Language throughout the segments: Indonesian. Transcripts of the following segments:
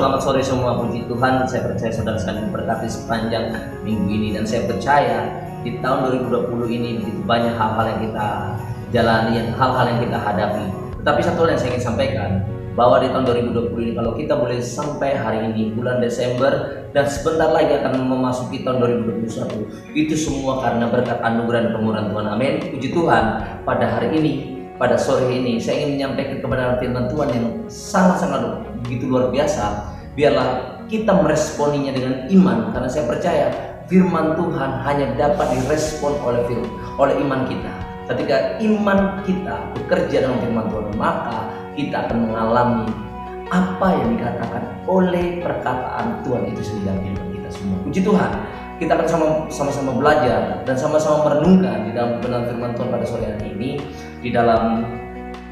selamat sore semua. Puji Tuhan, saya percaya saudara sekalian diberkati sepanjang minggu ini. Dan saya percaya di tahun 2020 ini begitu banyak hal-hal yang kita jalani, hal-hal yang kita hadapi. Tetapi satu hal yang saya ingin sampaikan, bahwa di tahun 2020 ini kalau kita boleh sampai hari ini bulan Desember dan sebentar lagi akan memasuki tahun 2021, itu semua karena berkat anugerah dan pemurahan Tuhan. Amin. Puji Tuhan, pada hari ini, pada sore ini saya ingin menyampaikan kebenaran firman Tuhan yang sangat-sangat begitu luar biasa. Biarlah kita meresponinya dengan iman, karena saya percaya firman Tuhan hanya dapat direspon oleh iman kita. Ketika iman kita bekerja dengan firman Tuhan, maka kita akan mengalami apa yang dikatakan oleh perkataan Tuhan itu sendiri dalam hidup kita semua. Puji Tuhan, kita akan sama-sama belajar dan sama-sama merenungkan di dalam kebenaran firman Tuhan pada sore hari ini di dalam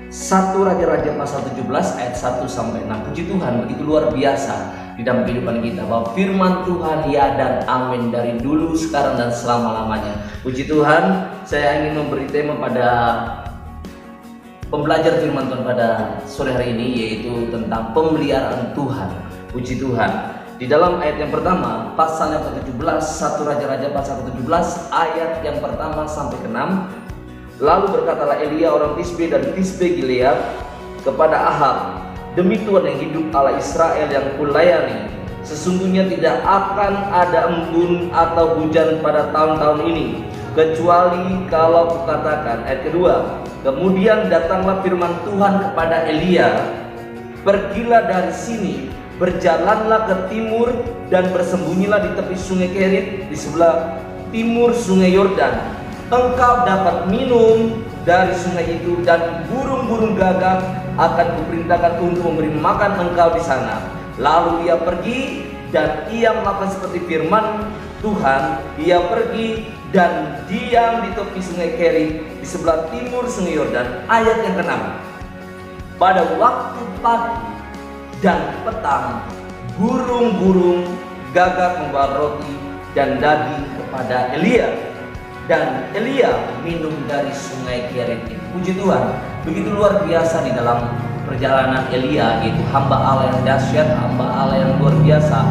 1 Raja-Raja pasal 17 ayat 1 sampai 6. Puji Tuhan, begitu luar biasa di dalam kehidupan kita bahwa firman Tuhan ya dan amin dari dulu, sekarang dan selama-lamanya. Puji Tuhan, saya ingin memberi tema pada pembelajar firman Tuhan pada sore hari ini, yaitu tentang pemeliharaan Tuhan. Puji Tuhan, di dalam ayat yang pertama pasal yang ke-17, 1 Raja-Raja pasal ke-17 ayat yang pertama sampai ke-6. Lalu berkatalah Elia orang Tisbe dan Tisbe Gilead kepada Ahab, demi Tuhan yang hidup Allah Israel yang kulayani, sesungguhnya tidak akan ada embun atau hujan pada tahun-tahun ini, kecuali kalau kukatakan. Ayat kedua, kemudian datanglah firman Tuhan kepada Elia, pergilah dari sini, berjalanlah ke timur dan bersembunyilah di tepi sungai Kerit di sebelah timur sungai Yordan. Engkau dapat minum dari sungai itu, dan burung-burung gagak akan kuperintahkan untuk memberi makan engkau di sana. Lalu ia pergi dan ia melakukan seperti firman Tuhan. Ia pergi dan diam di tepi sungai Kerit di sebelah timur sungai Yordan. Ayat yang ke-6. Pada waktu pagi dan petang, burung-burung gagak membawa roti dan daging kepada Elia, dan Elia minum dari sungai Kerit. Puji Tuhan, begitu luar biasa di dalam perjalanan Elia, yaitu hamba Allah yang dahsyat, hamba Allah yang luar biasa.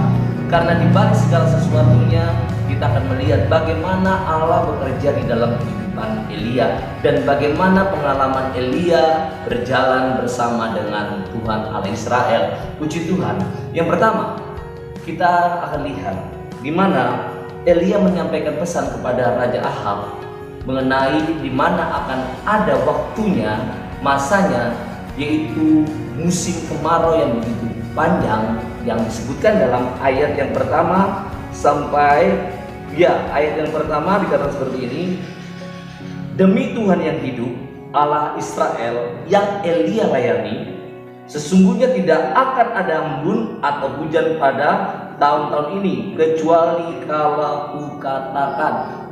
Karena di balik segala sesuatunya, kita akan melihat bagaimana Allah bekerja di dalam kehidupan Elia, dan bagaimana pengalaman Elia berjalan bersama dengan Tuhan Allah Israel. Puji Tuhan. Yang pertama, kita akan lihat di mana Elia menyampaikan pesan kepada Raja Ahab mengenai di mana akan ada waktunya, masanya, yaitu musim kemarau yang begitu panjang, yang disebutkan dalam ayat yang pertama sampai ayat yang pertama dikatakan seperti ini, demi Tuhan yang hidup Allah Israel yang Elia layani, sesungguhnya tidak akan ada embun atau hujan pada tahun-tahun ini, kecuali kalau kukatakan.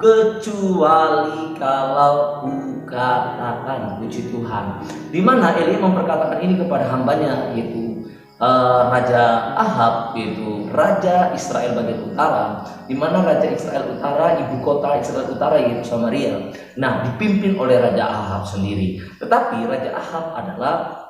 Puji Tuhan. Di mana Elia memperkatakan ini kepada hambanya, yaitu Raja Ahab, yaitu Raja Israel bagian utara, di mana Raja Israel utara, ibu kota Israel utara yaitu Samaria, dipimpin oleh Raja Ahab sendiri. Tetapi Raja Ahab adalah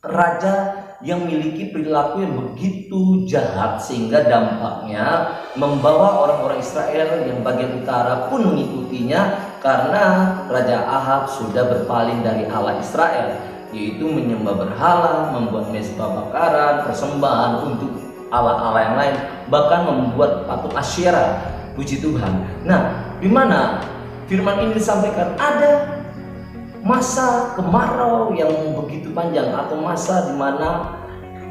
raja yang memiliki perilaku yang begitu jahat, sehingga dampaknya membawa orang-orang Israel yang bagian utara pun mengikutinya, karena Raja Ahab sudah berpaling dari Allah Israel, yaitu menyembah berhala, membuat mezbah bakaran, persembahan untuk Allah-Allah yang lain, bahkan membuat patung Asyera. Puji Tuhan. Di mana firman ini disampaikan, ada masa kemarau yang begitu panjang, atau masa di mana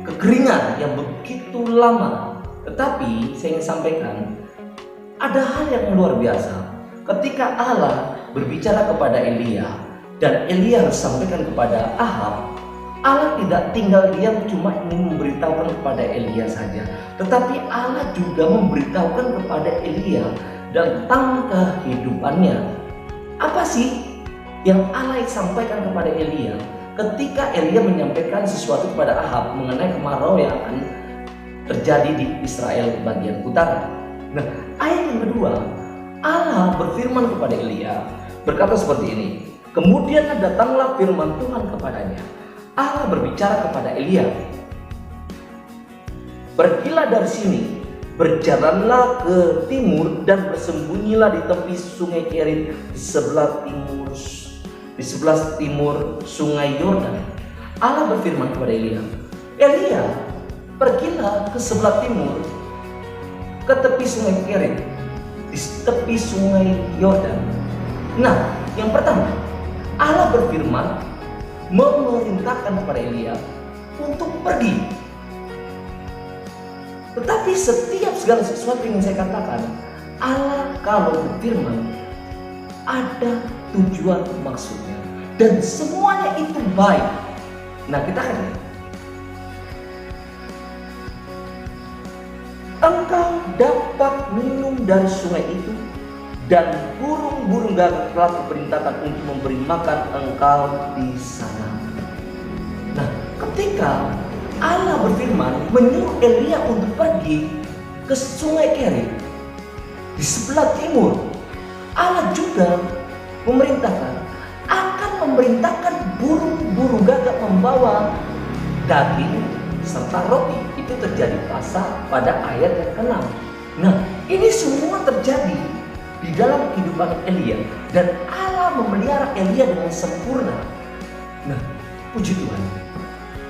kekeringan yang begitu lama. Tetapi saya ingin sampaikan, ada hal yang luar biasa ketika Allah berbicara kepada Elia, dan Elia harus sampaikan kepada Ahab. Allah tidak tinggal diam cuma ingin memberitahukan kepada Elia saja, tetapi Allah juga memberitahukan kepada Elia tentang kehidupannya. Apa sih yang Allah sampaikan kepada Elia ketika Elia menyampaikan sesuatu kepada Ahab mengenai kemarau yang akan terjadi di Israel bagian utara? Ayat yang kedua, Allah berfirman kepada Elia, berkata seperti ini, kemudian datanglah firman Tuhan kepadanya. Allah berbicara kepada Elia, Pergilah dari sini, berjalanlah ke timur dan bersembunyilah di tepi sungai Kerit di sebelah timur sungai Yordan. Allah berfirman kepada Elia, Elia, pergilah ke sebelah timur, ke tepi sungai Kerit, di tepi sungai Yordan. Nah, yang pertama, Allah berfirman memerintahkan kepada Elia untuk pergi. Tetapi setiap segala sesuatu yang saya katakan, Allah kalau berfirman ada tujuan maksudnya, dan semuanya itu baik. Nah, kita akan lihat. Engkau dapat minum dari sungai itu, dan burung-burung gagak telah kuperintahkan untuk memberi makan engkau di sana. Nah, ketika Allah berfirman menyuruh Elia untuk pergi ke sungai Kerit di sebelah timur, Allah juga memerintahkan burung-burung gagak membawa daging serta roti. Itu terjadi pada ayat yang ke-6. Nah, ini semua terjadi di dalam kehidupan Elia, dan Allah memelihara Elia dengan sempurna. Nah, puji Tuhan.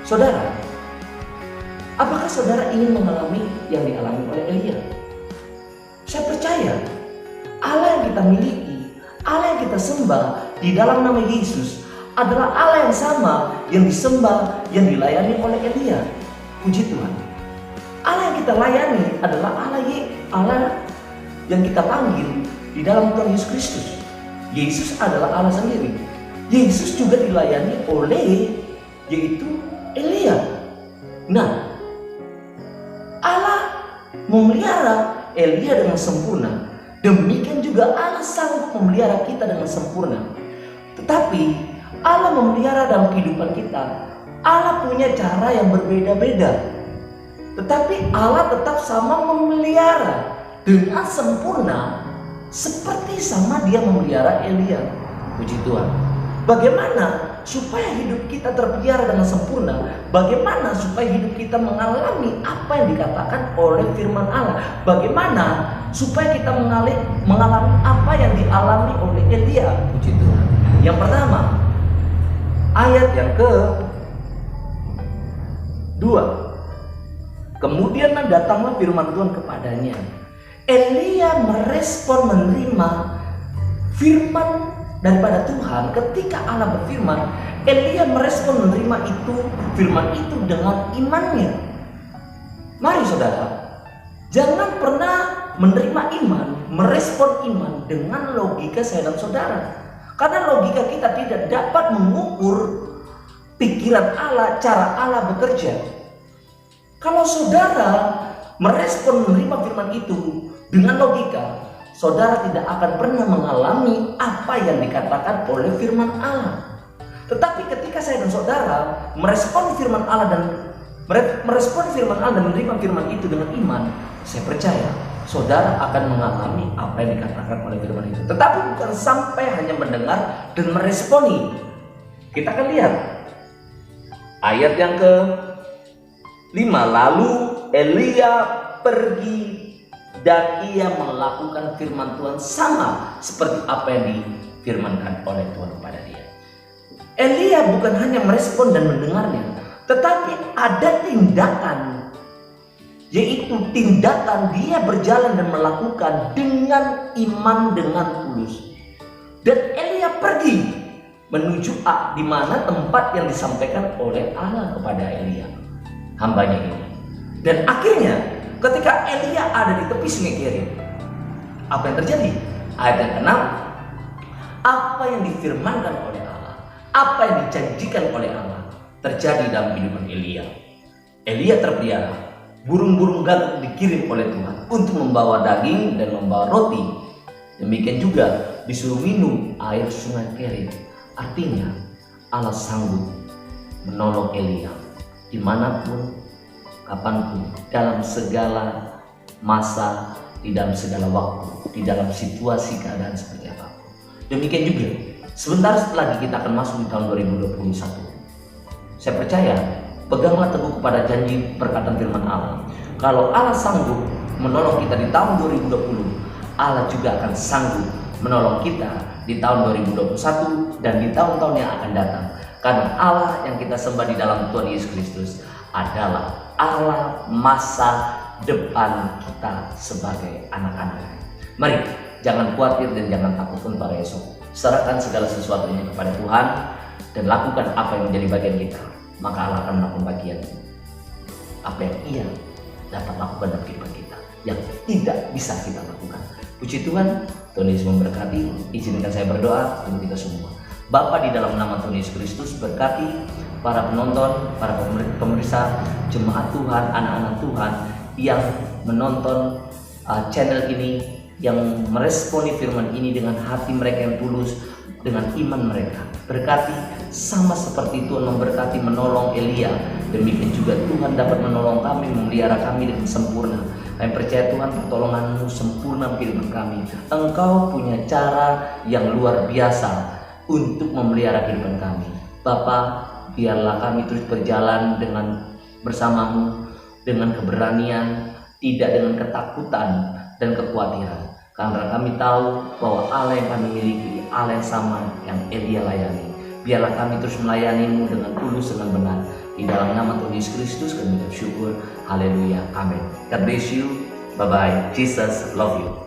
Saudara, apakah saudara ingin mengalami yang dialami oleh Elia? Saya percaya Allah yang kita miliki, Allah yang kita sembah di dalam nama Yesus adalah Allah yang sama yang disembah, yang dilayani oleh Elia. Puji Tuhan. Allah yang kita layani adalah Allah yang kita panggil di dalam Tuhan Yesus Kristus. Yesus adalah Allah sendiri. Yesus juga dilayani oleh yaitu Elia. Nah, Allah memelihara Elia dengan sempurna. Demikian juga Allah sanggup memelihara kita dengan sempurna. Tetapi Allah memelihara dalam kehidupan kita, Allah punya cara yang berbeda-beda. Tetapi Allah tetap sama memelihara dengan sempurna, seperti sama dia memelihara Elia. Puji Tuhan. Bagaimana supaya hidup kita terpelihara dengan sempurna? Bagaimana supaya hidup kita mengalami apa yang dikatakan oleh firman Allah? Bagaimana supaya kita mengalami apa yang dialami oleh Elia? Puji Tuhan. Yang pertama, ayat yang ke-2. Kemudian datanglah firman Tuhan kepadanya. Elia merespon menerima firman daripada Tuhan. Ketika Allah berfirman, Elia merespon menerima firman itu dengan imannya. Mari saudara, jangan pernah menerima iman, merespon iman dengan logika saya dan saudara. Karena logika kita tidak dapat mengukur pikiran Allah, cara Allah bekerja. Kalau saudara merespon menerima firman itu dengan logika, saudara tidak akan pernah mengalami apa yang dikatakan oleh firman Allah. Tetapi ketika saya dan saudara merespon firman Allah dan menerima firman itu dengan iman, saya percaya saudara akan mengalami apa yang dikatakan oleh firman itu. Tetapi bukan sampai hanya mendengar dan meresponi. Kita akan lihat ayat yang ke-5. Lalu Elia pergi dan ia melakukan firman Tuhan sama seperti apa yang difirmankan oleh Tuhan kepada dia. Elia bukan hanya merespon dan mendengarnya, tetapi ada tindakan, yaitu tindakan dia berjalan dan melakukan dengan iman, dengan tulus. Dan Elia pergi menuju di mana tempat yang disampaikan oleh Allah kepada Elia, hambanya ini. Dan akhirnya ketika Elia ada di tepi sungai Kerit, apa yang terjadi? Ayat yang ke-6, apa yang difirmankan oleh Allah, apa yang dijanjikan oleh Allah terjadi dalam kehidupan Elia. Elia terpelihara, burung-burung gagak dikirim oleh Tuhan untuk membawa daging dan membawa roti. Demikian juga disuruh minum air sungai Kerit. Artinya Allah sanggup menolong Elia dimanapun, kapanpun, dalam segala masa, di dalam segala waktu, di dalam situasi keadaan seperti apapun. Demikian juga sebentar lagi kita akan masuk di tahun 2021. Saya percaya Peganglah teguh kepada janji perkataan firman Allah. Kalau Allah sanggup menolong kita di tahun 2020, Allah juga akan sanggup menolong kita di tahun 2021 dan di tahun-tahun yang akan datang. Karena Allah yang kita sembah di dalam Tuhan Yesus Kristus adalah Allah masa depan kita sebagai anak-anaknya. Mari, jangan khawatir dan jangan takut pun pada esok. Serahkan segala sesuatunya kepada Tuhan dan lakukan apa yang menjadi bagian kita. Maka Allah akan melakukan bagian apa yang Ia dapat lakukan dalam kehidupan kita yang tidak bisa kita lakukan. Puji Tuhan, Tuhan Yesus memberkati. Izinkan saya berdoa untuk kita semua. Bapa, di dalam nama Tuhan Yesus Kristus, berkati para penonton, para pemirsa, jemaat Tuhan, anak-anak Tuhan yang menonton channel ini, yang meresponi firman ini dengan hati mereka yang tulus, dengan iman mereka. Berkati sama seperti Tuhan memberkati menolong Elia, demikian juga Tuhan dapat menolong kami, memelihara kami dengan sempurna. Kami percaya Tuhan, pertolongan-Mu sempurna kehidupan kami. Engkau punya cara yang luar biasa untuk memelihara kehidupan kami. Bapa, biarlah kami terus berjalan dengan bersama-Mu, dengan keberanian, tidak dengan ketakutan dan kekhawatiran. Karena kami tahu bahwa Allah yang kami miliki, Allah yang sama yang Elia layani. Biarlah kami terus melayani-Mu dengan tulus, dengan benar. Di dalam nama Tuhan Yesus Kristus kami bersyukur. Haleluya. Amin. God bless you. Bye-bye. Jesus love you.